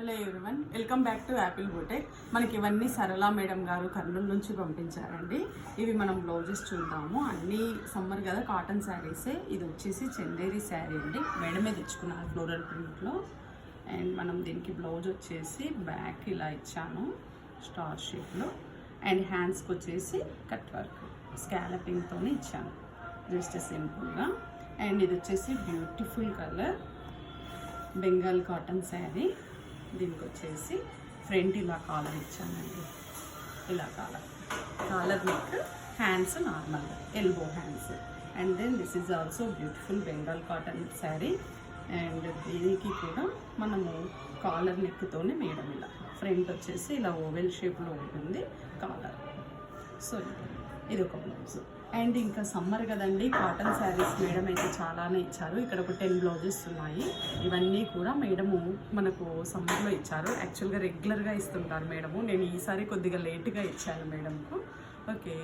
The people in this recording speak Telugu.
Hello everyone, welcome back to Apple boutique. మనకి ఇవన్నీ సరళ మేడం గారు కర్నూలు నుంచి పంపించారండి. ఇవి మనం బ్లౌజెస్ చూద్దాము. అన్నీ సమ్మర్ కదా, కాటన్ శారీసే. ఇది వచ్చేసి చందేరి శారీ అండి, మేడమే మీద తెచ్చుకున్నాను ఫ్లోరల్ ప్రింట్లో. అండ్ మనం దీనికి బ్లౌజ్ వచ్చేసి బ్యాక్ ఇలా ఇచ్చాను స్టార్ షేప్లో. అండ్ హ్యాండ్స్కి వచ్చేసి కట్ వర్క్ స్కాలపింగ్తో ఇచ్చాను జస్ట్ సింపుల్గా. అండ్ ఇది వచ్చేసి beautiful colour Bengal cotton sari. దీనికి వచ్చేసి ఫ్రంట్ ఇలా కాలర్ ఇచ్చానండి, ఇలా collar neck, hands normal elbow hands. And then this is also beautiful Bengal cotton sari. And దీనికి కూడా మనము కాలర్ నెక్తోనే మేడం ఇలా ఫ్రంట్ వచ్చేసి ఇలా ఓవెల్ షేప్లో ఉంటుంది కాలర్. సో ఇది ఒక బ్లౌజ్. అండ్ ఇంకా సమ్మర్ కదండి, కాటన్ శారీస్ మేడం అయితే చాలానే ఇచ్చారు. ఇక్కడ ఒక 10 బ్లౌజెస్ ఉన్నాయి. ఇవన్నీ కూడా మేడము మనకు సమ్మర్లో ఇచ్చారు. యాక్చువల్గా రెగ్యులర్గా ఇస్తుంటారు మేడము. నేను ఈసారి కొద్దిగా లేట్గా ఇచ్చాను మేడంకు. ఓకే,